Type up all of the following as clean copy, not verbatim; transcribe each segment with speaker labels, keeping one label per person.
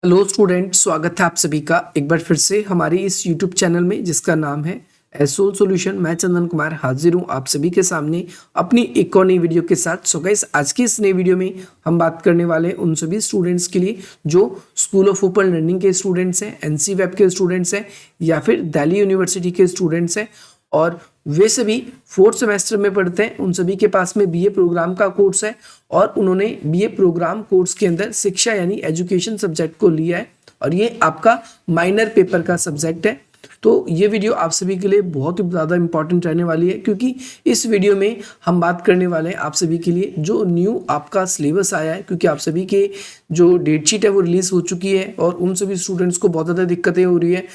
Speaker 1: Hello student, स्वागत है आप सभी का एक बार फिर से हमारी इस यूट्यूब चैनल में जिसका नाम है एसोल सॉल्यूशन। मैं चंदन कुमार हाजिर हूँ आप सभी के सामने अपनी एक और नई वीडियो के साथ। सो गाइस, आज की इस नई वीडियो में हम बात करने वाले हैं उन सभी स्टूडेंट्स के लिए जो स्कूल ऑफ ओपन लर्निंग के स्टूडेंट्स हैं, एनसी वेब के स्टूडेंट्स हैं या फिर दिल्ली यूनिवर्सिटी के स्टूडेंट्स हैं और वे सभी फोर्थ सेमेस्टर में पढ़ते हैं। उन सभी के पास में बीए प्रोग्राम का कोर्स है और उन्होंने बीए प्रोग्राम कोर्स के अंदर शिक्षा यानी एजुकेशन सब्जेक्ट को लिया है और ये आपका माइनर पेपर का सब्जेक्ट है। तो ये वीडियो आप सभी के लिए बहुत ही ज़्यादा इंपॉर्टेंट रहने वाली है क्योंकि इस वीडियो में हम बात करने वाले हैं आप सभी के लिए जो न्यू आपका सिलेबस आया है, क्योंकि आप सभी के जो डेट शीट है वो रिलीज हो चुकी है और उन सभी स्टूडेंट्स को बहुत ज़्यादा दिक्कतें हो रही है।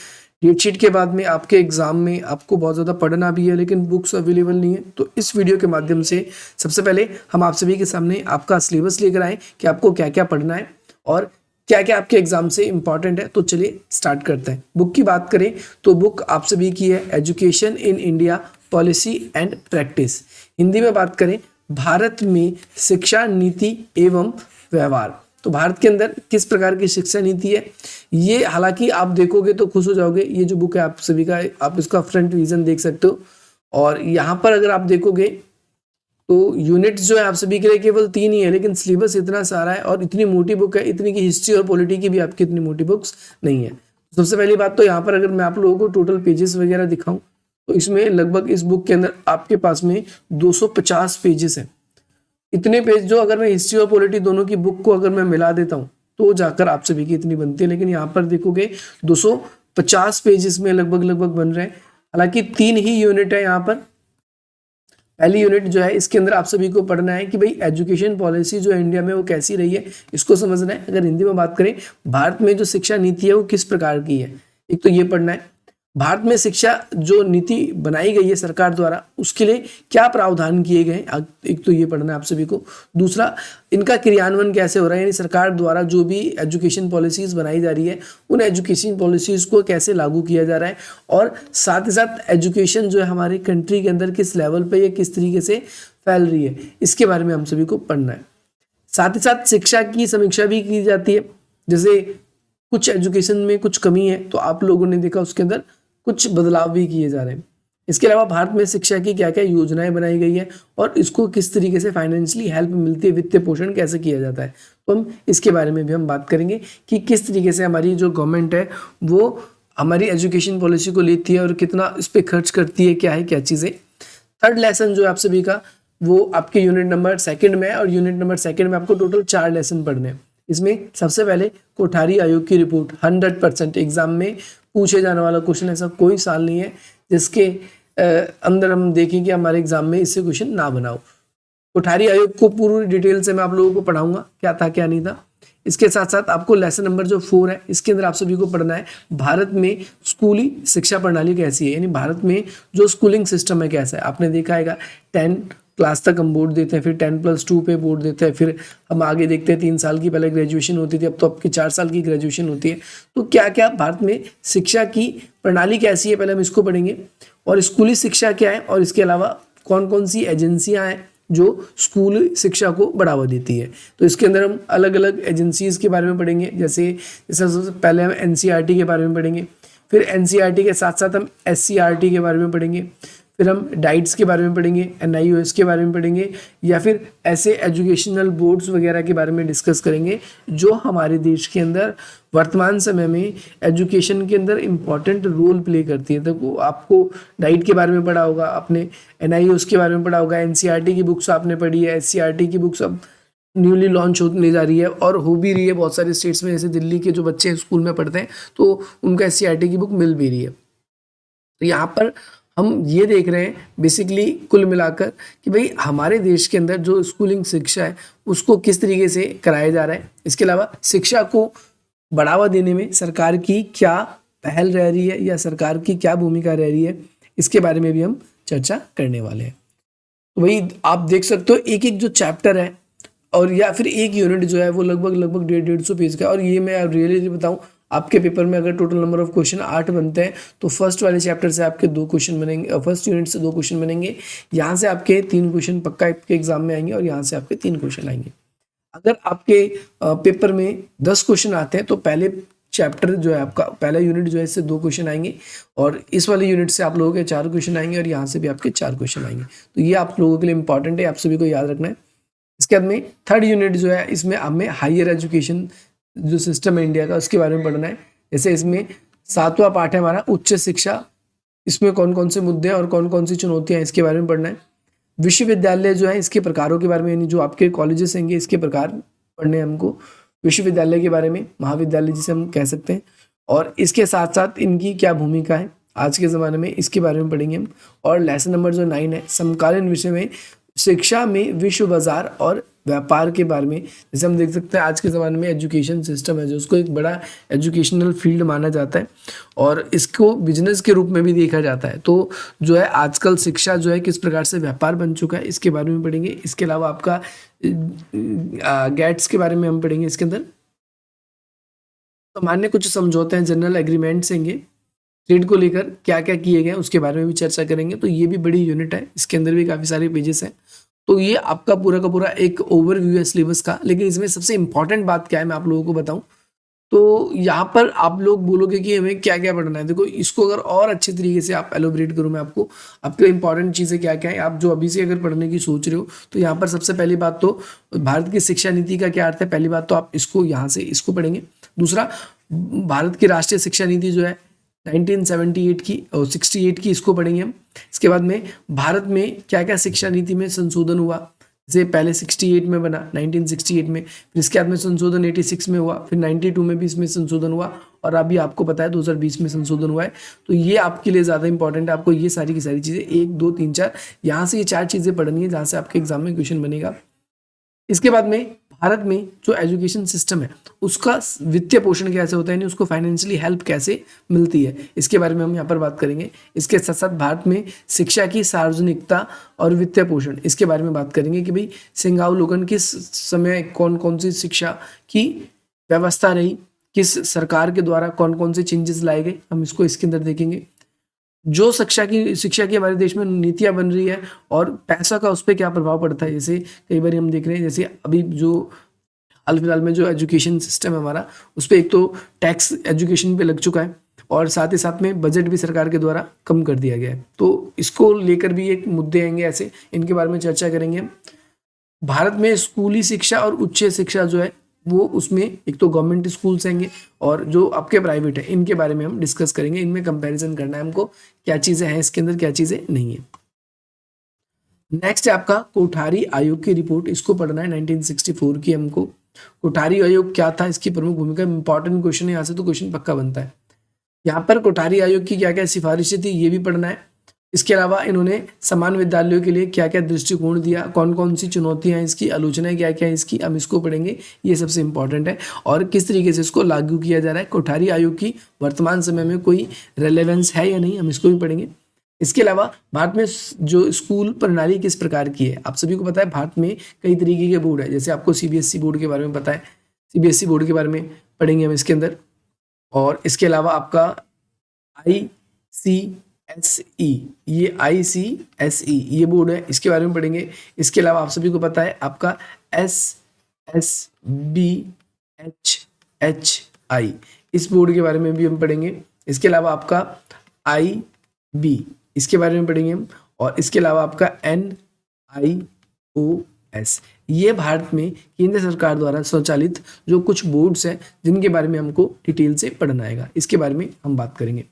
Speaker 1: डेट शीट के बाद में आपके एग्जाम में आपको बहुत ज़्यादा पढ़ना भी है लेकिन बुक्स अवेलेबल नहीं है। तो इस वीडियो के माध्यम से सबसे पहले हम आप सभी के सामने आपका सिलेबस लेकर आए कि आपको क्या क्या पढ़ना है और क्या क्या आपके एग्जाम से इंपॉर्टेंट है। तो चलिए स्टार्ट करते हैं। बुक की बात करें तो बुक आप सभी की है education in India policy and practice. Hindi में बात करें भारत में शिक्षा नीति एवं व्यवहार। तो भारत के अंदर किस प्रकार की शिक्षा नीति है ये, हालांकि आप देखोगे तो खुश हो जाओगे। ये जो बुक है आप सभी का, आप इसका फ्रंट विजन देख सकते हो और यहाँ पर अगर आप देखोगे तो यूनिट्स जो है आप सभी के लिए केवल 3 ही है, लेकिन सिलेबस इतना सारा है और इतनी मोटी बुक है, इतनी की हिस्ट्री और पॉलिटी की भी आपकी इतनी मोटी बुक्स नहीं है। सबसे पहली बात तो यहाँ पर अगर मैं आप लोगों को टोटल पेजेस वगैरह दिखाऊं तो इसमें लगभग इस बुक के अंदर आपके पास में 250 पेजेस हैं। इतने पेज जो अगर मैं हिस्ट्री और पॉलिटी दोनों की बुक को अगर मैं मिला देता हूँ तो जाकर आप सभी की इतनी बनती है, लेकिन यहाँ पर देखोगे 250 पेज इसमें लगभग बन रहे हैं। हालांकि 3 ही यूनिट है यहाँ पर। पहली यूनिट जो है इसके अंदर आप सभी को पढ़ना है कि भाई एजुकेशन पॉलिसी जो है इंडिया में वो कैसी रही है, इसको समझना है। अगर हिंदी में बात करें भारत में जो शिक्षा नीति है वो किस प्रकार की है, एक तो ये पढ़ना है। भारत में शिक्षा जो नीति बनाई गई है सरकार द्वारा उसके लिए क्या प्रावधान किए गए, एक तो ये पढ़ना है आप सभी को। दूसरा, इनका क्रियान्वयन कैसे हो रहा है, यानी सरकार द्वारा जो भी एजुकेशन पॉलिसीज बनाई जा रही है उन एजुकेशन पॉलिसीज को कैसे लागू किया जा रहा है और साथ ही साथ एजुकेशन जो है हमारे कंट्री के अंदर किस लेवल पे या किस तरीके से फैल रही है, इसके बारे में हम सभी को पढ़ना है। साथ ही साथ शिक्षा की समीक्षा भी की जाती है। जैसे कुछ एजुकेशन में कुछ कमी है तो आप लोगों ने देखा उसके अंदर कुछ बदलाव भी किए जा रहे हैं। इसके अलावा भारत में शिक्षा की क्या क्या योजनाएं बनाई गई है और इसको किस तरीके से फाइनेंशियली हेल्प मिलती है, वित्तीय पोषण कैसे किया जाता है, तो हम इसके बारे में भी हम बात करेंगे कि किस तरीके से हमारी जो गवर्नमेंट है वो हमारी एजुकेशन पॉलिसी को लेती है और कितना इस पर खर्च करती है, क्या है क्या चीज़ें। थर्ड लेसन जो है आप सभी का वो आपके यूनिट नंबर 2 में है और यूनिट नंबर 2 में आपको टोटल 4 लेसन पढ़ने हैं। इसमें सबसे पहले कोठारी आयोग की रिपोर्ट 100% एग्जाम में पूछे जाने वाला क्वेश्चन, ऐसा कोई साल नहीं है जिसके अंदर हम देखें कि हमारे एग्जाम में इससे क्वेश्चन ना बनाओ। कोठारी आयोग को पूरी डिटेल से मैं आप लोगों को पढ़ाऊंगा क्या था क्या नहीं था। इसके साथ साथ आपको लेसन नंबर जो 4 है इसके अंदर आप सभी को पढ़ना है भारत में स्कूली शिक्षा प्रणाली कैसी है, यानी भारत में जो स्कूलिंग सिस्टम है कैसा है। आपने देखा है 10 क्लास तक हम बोर्ड देते हैं, फिर 10+2 पे बोर्ड देते हैं, फिर हम आगे देखते हैं 3 साल की पहले ग्रेजुएशन होती थी, अब तो आपकी 4 साल की ग्रेजुएशन होती है। तो क्या क्या भारत में शिक्षा की प्रणाली कैसी है पहले हम इसको पढ़ेंगे और स्कूली शिक्षा क्या है और इसके अलावा कौन कौन सी एजेंसियां हैं जो स्कूल शिक्षा को बढ़ावा देती है। तो इसके अंदर हम अलग अलग एजेंसीज के बारे में पढ़ेंगे। जैसे सबसे पहले हम एनसीईआरटी के बारे में पढ़ेंगे, फिर एनसीईआरटी के साथ साथ हम एससीईआरटी के बारे में पढ़ेंगे, फिर हम डाइट्स के बारे में पढ़ेंगे, एनआईओएस के बारे में पढ़ेंगे या फिर ऐसे एजुकेशनल बोर्ड्स वगैरह के बारे में डिस्कस करेंगे जो हमारे देश के अंदर वर्तमान समय में एजुकेशन के अंदर इम्पॉर्टेंट रोल प्ले करती है। तो आपको डाइट के बारे में पढ़ा होगा, आपने एनआईओएस के बारे में पढ़ा होगा, एनसीईआरटी की बुक्स आपने पढ़ी है, एससीईआरटी की बुक्स अब न्यूली लॉन्च होने जा रही है और हो भी रही है बहुत सारे स्टेट्स में। जैसे दिल्ली के जो बच्चे स्कूल में पढ़ते हैं तो उनका एससीईआरटी की बुक मिल भी रही है। तो यहाँ पर हम ये देख रहे हैं बेसिकली कुल मिलाकर कि भाई हमारे देश के अंदर जो स्कूलिंग शिक्षा है उसको किस तरीके से कराया जा रहा है। इसके अलावा शिक्षा को बढ़ावा देने में सरकार की क्या पहल रह रही है या सरकार की क्या भूमिका रह रही है, इसके बारे में भी हम चर्चा करने वाले हैं। तो वही आप देख सकते हो एक एक जो चैप्टर है और या फिर एक यूनिट जो है वो लगभग 150 पेज का। और ये मैं रियली बताऊं, आपके पेपर में अगर टोटल नंबर ऑफ क्वेश्चन 8 बनते हैं तो फर्स्ट वाले चैप्टर से आपके 2 क्वेश्चन बनेंगे, फर्स्ट यूनिट से 2 क्वेश्चन बनेंगे, यहाँ से आपके 3 क्वेश्चन पक्का आपके एग्जाम में आएंगे और यहाँ से आपके 3 क्वेश्चन आएंगे। अगर आपके पेपर में 10 क्वेश्चन आते हैं तो पहले चैप्टर जो है आपका पहला यूनिट जो है इससे 2 क्वेश्चन आएंगे, और इस वाले यूनिट से आप लोगों के 4 क्वेश्चन आएंगे, और यहाँ से भी आपके 4 क्वेश्चन आएंगे। तो ये आप लोगों के लिए इंपॉर्टेंट है, आप सभी को याद रखना है। इसके बाद में थर्ड यूनिट जो है इसमें हमें हायर एजुकेशन जो सिस्टम है इंडिया का उसके बारे में पढ़ना है। जैसे इसमें 7वां पार्ट है हमारा उच्च शिक्षा, इसमें कौन कौन से मुद्दे और कौन कौन सी चुनौतियां हैं इसके बारे में पढ़ना है। विश्वविद्यालय जो है इसके प्रकारों के बारे में, यानी जो आपके कॉलेजेस होंगे इसके प्रकार पढ़ने हैं हमको विश्वविद्यालय के बारे में, महाविद्यालय जिसे हम कह सकते हैं, और इसके साथ साथ इनकी क्या भूमिका है आज के ज़माने में इसके बारे में पढ़ेंगे हम। और लेसन नंबर जो 9 है समकालीन विषय में शिक्षा में विश्व बाजार और व्यापार के बारे में। जैसे हम देख सकते हैं आज के ज़माने में एजुकेशन सिस्टम है जो उसको एक बड़ा एजुकेशनल फील्ड माना जाता है, और इसको बिजनेस के रूप में भी देखा जाता है। तो जो है आजकल शिक्षा जो है किस प्रकार से व्यापार बन चुका है इसके बारे में पढ़ेंगे। इसके अलावा आपका गैट्स के बारे में हम पढ़ेंगे इसके अंदर। तो मान्य कुछ समझौते हैं, जनरल एग्रीमेंट्स होंगे, ट्रेड को लेकर क्या क्या किए गए उसके बारे में भी चर्चा करेंगे। तो ये भी बड़ी यूनिट है, इसके अंदर भी काफ़ी सारे पेजेस हैं। तो ये आपका पूरा का पूरा एक ओवरव्यू है सिलेबस का। लेकिन इसमें सबसे इंपॉर्टेंट बात क्या है मैं आप लोगों को बताऊं, तो यहाँ पर आप लोग बोलोगे कि हमें क्या क्या पढ़ना है। देखो इसको अगर और अच्छे तरीके से आप एलोबरेट करूँ मैं आपको, आपके इंपॉर्टेंट चीज़ें क्या क्या है आप जो अभी से अगर पढ़ने की सोच रहे हो, तो यहाँ पर सबसे पहली बात तो भारत की शिक्षा नीति का क्या अर्थ है। पहली बात तो आप इसको यहाँ से इसको पढ़ेंगे। दूसरा, भारत की राष्ट्रीय शिक्षा नीति जो है 1978 की और 68 की, इसको पढ़ेंगे हम। इसके बाद में भारत में क्या क्या शिक्षा नीति में संशोधन हुआ, जैसे पहले 68 में बना 1968 में, फिर इसके बाद में संशोधन 86 में हुआ, फिर 92 में भी इसमें संशोधन हुआ, और अभी आपको पता है 2020 में संशोधन हुआ है। तो ये आपके लिए ज़्यादा इंपॉर्टेंट है, आपको ये सारी की सारी चीज़ें 1 2 3 4 यहाँ से ये 4 चीज़ें पढ़नी है जहाँ से आपके एग्जाम में क्वेश्चन बनेगा। इसके बाद में भारत में जो एजुकेशन सिस्टम है उसका वित्तीय पोषण कैसे होता है, यानी उसको फाइनेंशियली हेल्प कैसे मिलती है, इसके बारे में हम यहाँ पर बात करेंगे। इसके साथ साथ भारत में शिक्षा की सार्वजनिकता और वित्तीय पोषण इसके बारे में बात करेंगे कि भाई सिंगावलोकन किस समय कौन कौन सी शिक्षा की व्यवस्था रही, किस सरकार के द्वारा कौन कौन से चेंजेस लाए गए, हम इसको इसके अंदर देखेंगे। जो शिक्षा की हमारे देश में नीतियां बन रही है और पैसा का उस पर क्या प्रभाव पड़ता है। जैसे कई बार हम देख रहे हैं, जैसे अभी जो हाल फिलहाल में जो एजुकेशन सिस्टम है हमारा, उस पर एक तो टैक्स एजुकेशन पे लग चुका है, और साथ ही साथ में बजट भी सरकार के द्वारा कम कर दिया गया है। तो इसको लेकर भी एक मुद्दे आएंगे ऐसे, इनके बारे में चर्चा करेंगे हम। भारत में स्कूली शिक्षा और उच्च शिक्षा जो है वो उसमें एक तो गवर्नमेंट स्कूल्स होंगे और जो आपके प्राइवेट है, इनके बारे में हम डिस्कस करेंगे। इनमें कंपैरिजन करना है हमको, क्या चीज़ें हैं इसके अंदर क्या चीज़ें नहीं है। नेक्स्ट है आपका कोठारी आयोग की रिपोर्ट, इसको पढ़ना है 1964 की हमको। कोठारी आयोग क्या था, इसकी प्रमुख भूमिका, इंपॉर्टेंट क्वेश्चन है यहाँ से, तो क्वेश्चन पक्का बनता है। यहाँ पर कोठारी आयोग की क्या क्या सिफारिशें थी ये भी पढ़ना है। इसके अलावा इन्होंने समान विद्यालयों के लिए क्या क्या दृष्टिकोण दिया, कौन कौन सी चुनौतियां हैं इसकी, आलोचनाएं क्या क्या है इसकी, हम इसको पढ़ेंगे। ये सबसे इंपॉर्टेंट है, और किस तरीके से इसको लागू किया जा रहा है, कोठारी आयोग की वर्तमान समय में कोई रेलेवेंस है या नहीं, हम इसको भी पढ़ेंगे। इसके अलावा भारत में जो स्कूल प्रणाली किस प्रकार की है, आप सभी को पता है भारत में कई तरीके के बोर्ड है। जैसे आपको सीबीएसई बोर्ड के बारे में पता है, सीबीएसई बोर्ड के बारे में पढ़ेंगे हम इसके अंदर। और इसके अलावा आपका ICSE, ये ICSE ये बोर्ड है, इसके बारे में पढ़ेंगे। इसके अलावा आप सभी को पता है आपका SSBHHI, इस बोर्ड के बारे में भी हम पढ़ेंगे। इसके अलावा आपका IB, इसके बारे में पढ़ेंगे हम। और इसके अलावा आपका NIOS, ये भारत में केंद्र सरकार द्वारा संचालित जो कुछ बोर्ड्स हैं जिनके बारे में हमको डिटेल से पढ़ना आएगा, इसके बारे में हम बात करेंगे।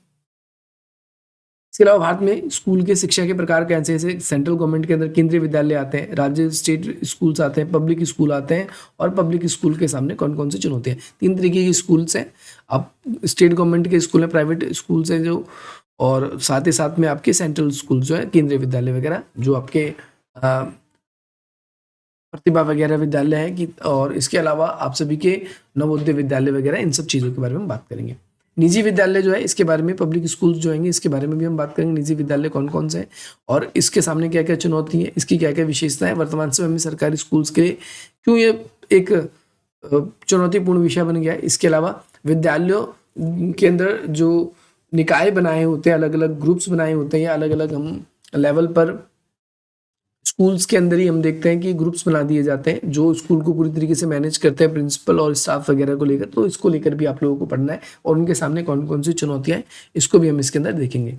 Speaker 1: इसके अलावा भारत में स्कूल के शिक्षा के प्रकार कैसे, जैसे सेंट्रल गवर्नमेंट के अंदर केंद्रीय विद्यालय आते हैं, राज्य स्टेट स्कूल्स आते हैं, पब्लिक स्कूल आते हैं, और पब्लिक स्कूल के सामने कौन कौन सी चुनौतियां हैं। 3 तरीके के स्कूल्स हैं, अब स्टेट गवर्नमेंट के स्कूल हैं, प्राइवेट स्कूल्स हैं जो, और साथ ही साथ में आपके सेंट्रल स्कूल जो है केंद्रीय विद्यालय वगैरह जो आपके प्रतिभा वगैरह विद्यालय है कि, और इसके अलावा आप सभी के नवोदय विद्यालय वगैरह, इन सब चीज़ों के बारे में हम बात करेंगे। निजी विद्यालय जो है इसके बारे में, पब्लिक स्कूल्स जो होंगे इसके बारे में भी हम बात करेंगे, निजी विद्यालय कौन कौन से हैं और इसके सामने क्या क्या चुनौती है, इसकी क्या क्या विशेषता है, वर्तमान समय में सरकारी स्कूल्स के लिए क्यों ये एक चुनौतीपूर्ण विषय बन गया है। इसके अलावा विद्यालयों के अंदर जो निकाय बनाए होते हैं, अलग अलग ग्रुप्स बनाए होते हैं, या अलग अलग हम लेवल पर स्कूल्स के अंदर ही हम देखते हैं कि ग्रुप्स बना दिए जाते हैं जो स्कूल को पूरी तरीके से मैनेज करते हैं, प्रिंसिपल और स्टाफ वगैरह को लेकर। तो इसको लेकर भी आप लोगों को पढ़ना है और उनके सामने कौन कौन सी चुनौतियां हैं इसको भी हम इसके अंदर देखेंगे।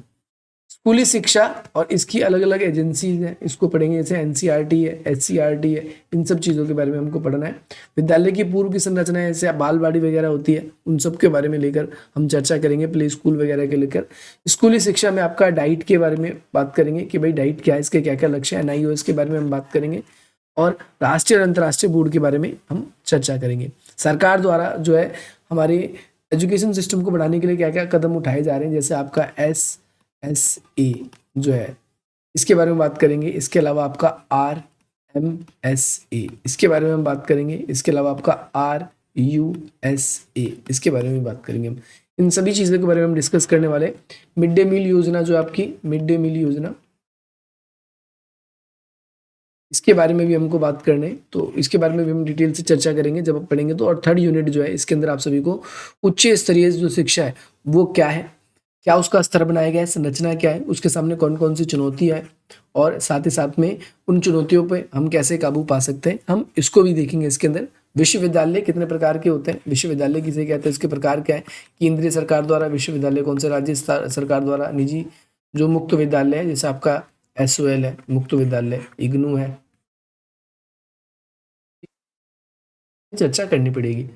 Speaker 1: स्कूली शिक्षा और इसकी अलग अलग एजेंसीज हैं, इसको पढ़ेंगे, जैसे एनसीईआरटी है, एचसीईआरटी है, इन सब चीज़ों के बारे में हमको पढ़ना है। विद्यालय की पूर्व की संरचना है, जैसे बालवाड़ी वगैरह होती है, उन सब के बारे में लेकर हम चर्चा करेंगे, प्ले स्कूल वगैरह के लेकर। स्कूली शिक्षा में आपका डाइट के बारे में बात करेंगे कि भाई डाइट क्या है, इसके क्या क्या लक्ष्य है, NIOS के बारे में हम बात करेंगे और राष्ट्रीय और अंतर्राष्ट्रीय बोर्ड के बारे में हम चर्चा करेंगे। सरकार द्वारा जो है हमारे एजुकेशन सिस्टम को बढ़ाने के लिए क्या क्या कदम उठाए जा रहे हैं, जैसे आपका SSA जो है इसके बारे में बात करेंगे। इसके अलावा आपका RMSA इसके बारे में हम बात करेंगे। इसके अलावा आपका RUSA इसके बारे में बात करेंगे। हम इन सभी चीज़ों के बारे में हम डिस्कस करने वाले। मिड डे मील योजना जो आपकी मिड डे मील योजना, इसके बारे में भी हमको बात करने, तो इसके बारे में भी हम डिटेल से चर्चा करेंगे जब आप पढ़ेंगे तो। और थर्ड यूनिट जो है इसके अंदर आप सभी को उच्च स्तरीय जो शिक्षा है वो क्या है, क्या उसका स्तर बनाया गया है, संरचना क्या है, उसके सामने कौन कौन सी चुनौतियाँ है और साथ ही साथ में उन चुनौतियों पे हम कैसे काबू पा सकते हैं, हम इसको भी देखेंगे इसके अंदर। विश्वविद्यालय कितने प्रकार के होते हैं, विश्वविद्यालय किसे कहते हैं, इसके प्रकार क्या है, केंद्रीय सरकार द्वारा विश्वविद्यालय कौन से, राज्य सरकार द्वारा, निजी जो मुक्त विद्यालय है जैसे आपका SOL है, मुक्त विद्यालय, IGNOU है, चर्चा करनी पड़ेगी।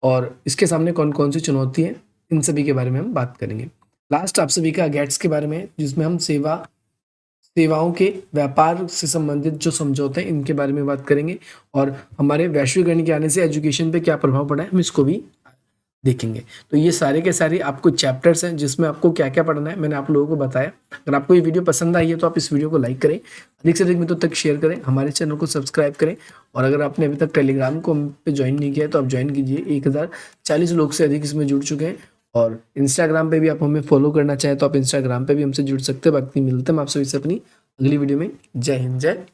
Speaker 1: और इसके सामने कौन कौन सी चुनौती है, इन सभी के बारे में हम बात करेंगे। लास्ट आप सभी का गेट्स के बारे में, जिसमें हम सेवाओं के व्यापार से संबंधित जो समझौते हैं इनके बारे में बात करेंगे और हमारे वैश्वीकरण के आने से एजुकेशन पे क्या प्रभाव पड़ा है हम इसको भी देखेंगे। तो ये सारे के सारे आपको चैप्टर्स हैं जिसमें आपको क्या क्या पढ़ना है मैंने आप लोगों को बताया। अगर आपको ये वीडियो पसंद आई है तो आप इस वीडियो को लाइक करें, अधिक से अधिक मित्रों तक शेयर करें, हमारे चैनल को सब्सक्राइब करें और अगर आपने अभी तक टेलीग्राम को पे ज्वाइन नहीं किया है तो आप ज्वाइन कीजिए। 1040 लोग से अधिक इसमें जुड़ चुके हैं और इंस्टाग्राम पे भी आप हमें फॉलो करना चाहें तो आप इंस्टाग्राम पे भी हमसे जुड़ सकते हैं। बाकी मिलते हैं आप सभी से अपनी अगली वीडियो में। जय हिंद, जय